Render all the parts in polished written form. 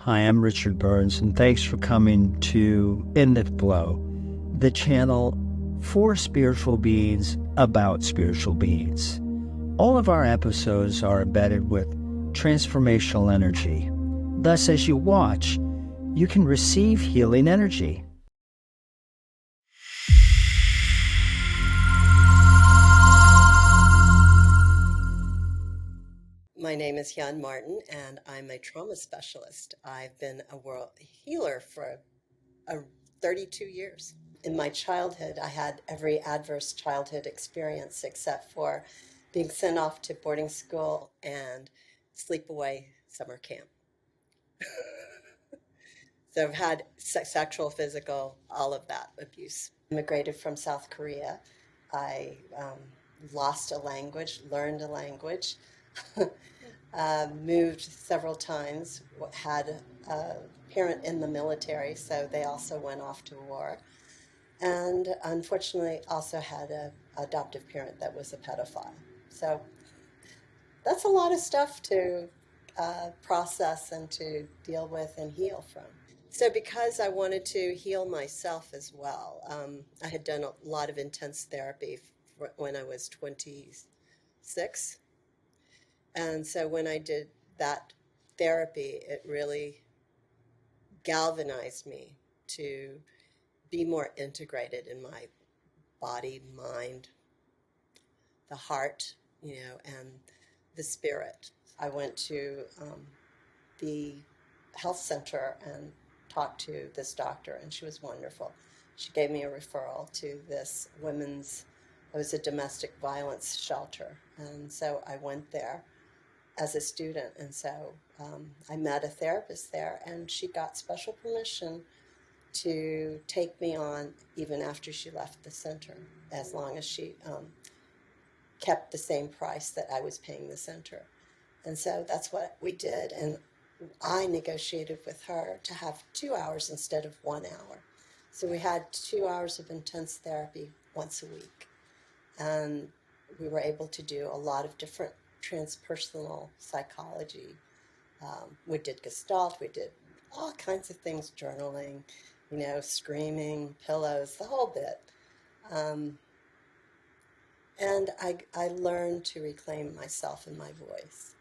Hi, I'm Richard Burns, and thanks for coming to In the Flow, the channel for spiritual beings about spiritual beings. All of our episodes are embedded with transformational energy. Thus, as you watch, you can receive healing energy. My name is Hyun Martin, and I'm a trauma specialist. I've been a world healer for 32 years. In my childhood, I had every adverse childhood experience except for being sent off to boarding school and sleepaway summer camp. So I've had sexual, physical, all of that abuse. Immigrated from South Korea. I lost a language, learned a language. Moved several times, had a parent in the military, so they also went off to war. And unfortunately, also had an adoptive parent that was a pedophile. So that's a lot of stuff to process and to deal with and heal from. So because I wanted to heal myself as well, I had done a lot of intense therapy when I was 26. And so when I did that therapy, it really galvanized me to be more integrated in my body, mind, the heart, and the spirit. I went to the health center and talked to this doctor, and she was wonderful. She gave me a referral to this it was a domestic violence shelter. And so I went there as a student. And so I met a therapist there, and she got special permission to take me on even after she left the center, as long as she kept the same price that I was paying the center. And so that's what we did. And I negotiated with her to have 2 hours instead of 1 hour. So we had 2 hours of intense therapy once a week. And we were able to do a lot of different transpersonal psychology. We did Gestalt, we did all kinds of things, journaling, screaming, pillows, the whole bit. And I learned to reclaim myself and my voice.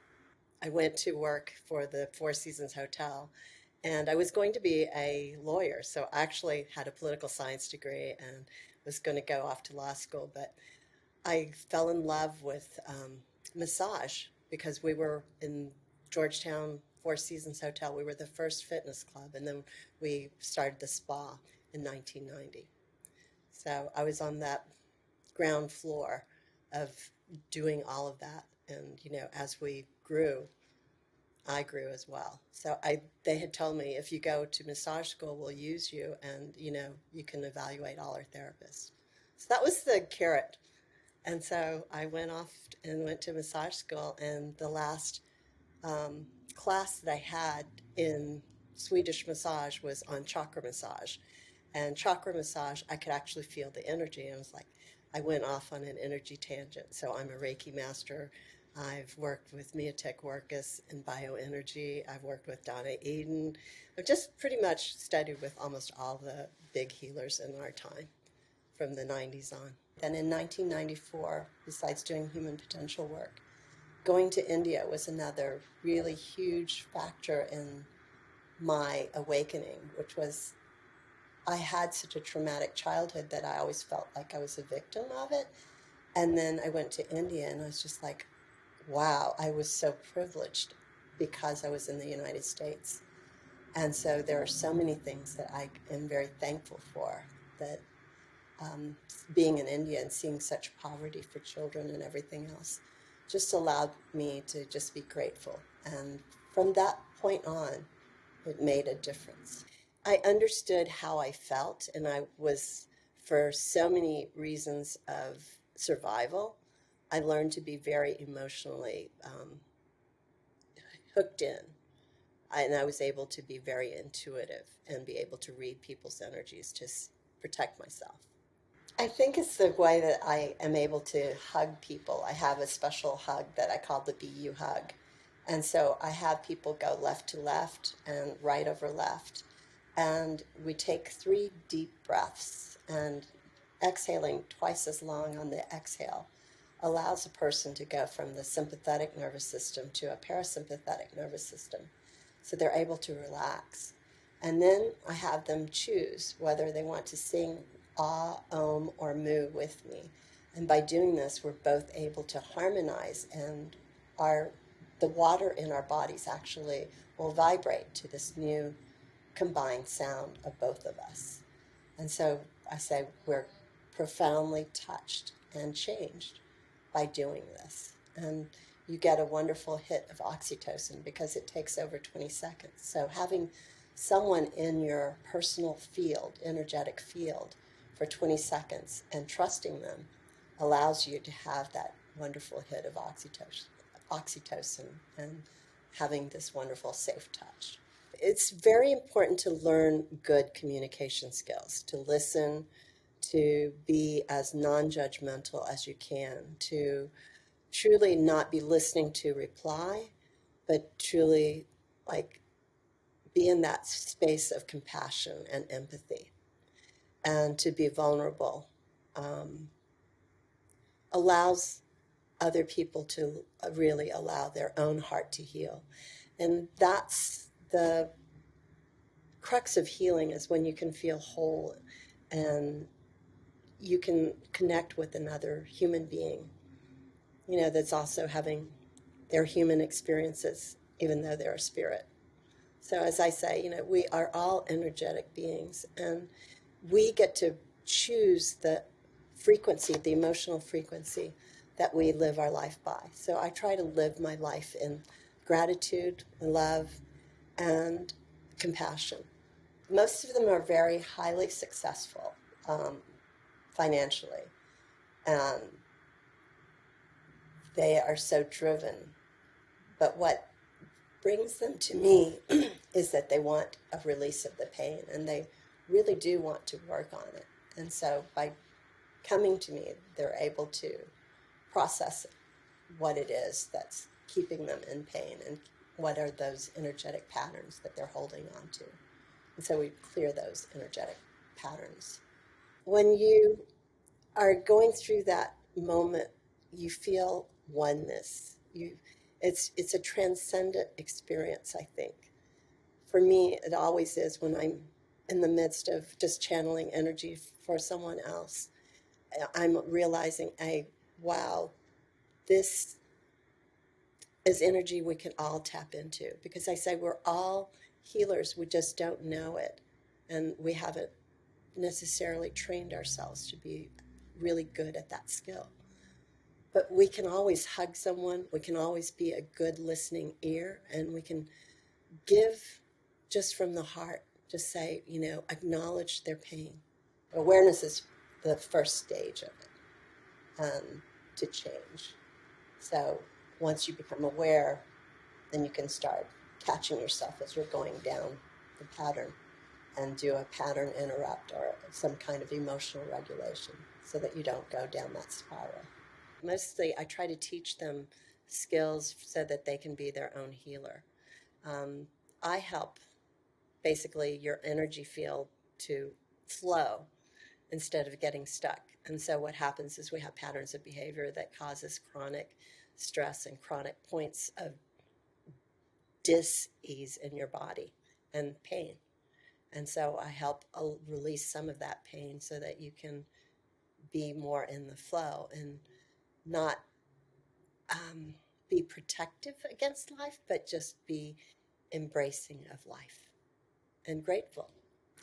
I went to work for the Four Seasons Hotel, and I was going to be a lawyer. So I actually had a political science degree and was going to go off to law school, but I fell in love with massage because we were in Georgetown Four Seasons Hotel. We were the first fitness club, and then we started the spa in 1990. So I was on that ground floor of doing all of that. And, as we grew, I grew as well. So they had told me, if you go to massage school, we'll use you, and, you can evaluate all our therapists. So that was the carrot. And so I went off and went to massage school, and the last class that I had in Swedish massage was on chakra massage. And chakra massage, I could actually feel the energy. And I went off on an energy tangent. So I'm a Reiki master. I've worked with 𝐸𝐴𝐺𝐿𝐴 in bioenergy. I've worked with Donna Eden. I've just pretty much studied with almost all the big healers in our time from the 90s on. Then in 1994, besides doing human potential work, going to India was another really huge factor in my awakening, which was I had such a traumatic childhood that I always felt like I was a victim of it. And then I went to India, and I was just like, wow, I was so privileged because I was in the United States. And so there are so many things that I am very thankful for, that being in India and seeing such poverty for children and everything else just allowed me to just be grateful. And from that point on, it made a difference. I understood how I felt, and I was, for so many reasons of survival, I learned to be very emotionally hooked in. And I was able to be very intuitive and be able to read people's energies to protect myself. I think it's the way that I am able to hug people. I have a special hug that I call the BU hug. And so I have people go left to left and right over left. And we take 3 deep breaths, and exhaling twice as long on the exhale allows a person to go from the sympathetic nervous system to a parasympathetic nervous system. So they're able to relax. And then I have them choose whether they want to sing ah, om, or mu with me. And by doing this, we're both able to harmonize, and the water in our bodies actually will vibrate to this new combined sound of both of us. And so I say we're profoundly touched and changed by doing this. And you get a wonderful hit of oxytocin because it takes over 20 seconds. So having someone in your personal field, energetic field, for 20 seconds and trusting them allows you to have that wonderful hit of oxytocin and having this wonderful safe touch. It's very important to learn good communication skills, to listen, to be as non-judgmental as you can, to truly not be listening to reply, but truly like be in that space of compassion and empathy, and to be vulnerable allows other people to really allow their own heart to heal. And that's the crux of healing, is when you can feel whole and you can connect with another human being, that's also having their human experiences, even though they're a spirit. So as I say, we are all energetic beings, and we get to choose the frequency, the emotional frequency that we live our life by. So I try to live my life in gratitude, love, and compassion. Most of them are very highly successful financially, and they are so driven. But what brings them to me is that they want a release of the pain, and they really do want to work on it. And so by coming to me, they're able to process what it is that's keeping them in pain, and what are those energetic patterns that they're holding on to. And so we clear those energetic patterns. When you are going through that moment, you feel oneness. It's a transcendent experience, I think. For me, it always is when I'm in the midst of just channeling energy for someone else. I'm realizing, wow, this is energy we can all tap into. Because I say we're all healers, we just don't know it. And we haven't necessarily trained ourselves to be really good at that skill. But we can always hug someone, we can always be a good listening ear, and we can give just from the heart, just say, acknowledge their pain. Awareness is the first stage of it, to change. So once you become aware, then you can start catching yourself as you're going down the pattern, and do a pattern interrupt or some kind of emotional regulation so that you don't go down that spiral. Mostly I try to teach them skills so that they can be their own healer. I help basically your energy field to flow instead of getting stuck. And so what happens is we have patterns of behavior that causes chronic stress and chronic points of dis-ease in your body and pain. And so I help release some of that pain so that you can be more in the flow and not be protective against life, but just be embracing of life and grateful.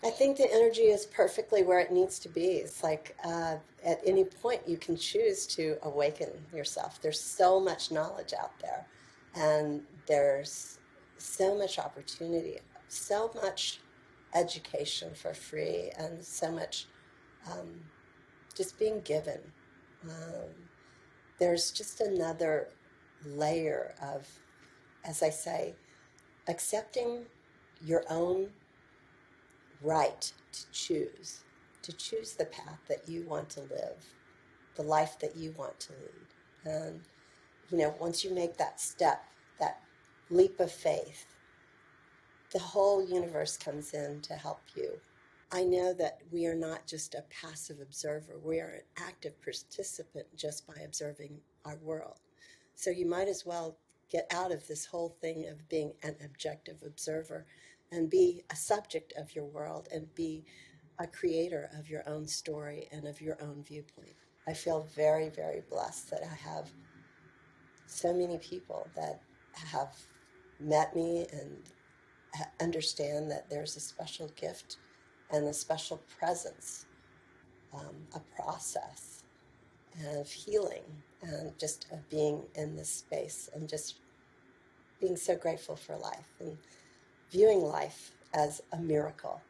I think the energy is perfectly where it needs to be. It's like at any point you can choose to awaken yourself. There's so much knowledge out there, and there's so much opportunity, so much education for free, and so much just being given. There's just another layer of, as I say, accepting your own right to choose the path that you want to live, the life that you want to lead. And, once you make that step, that leap of faith. The whole universe comes in to help you. I know that we are not just a passive observer. We are an active participant just by observing our world. So you might as well get out of this whole thing of being an objective observer and be a subject of your world and be a creator of your own story and of your own viewpoint. I feel very, very blessed that I have so many people that have met me and understand that there's a special gift and a special presence, a process of healing and just of being in this space and just being so grateful for life and viewing life as a miracle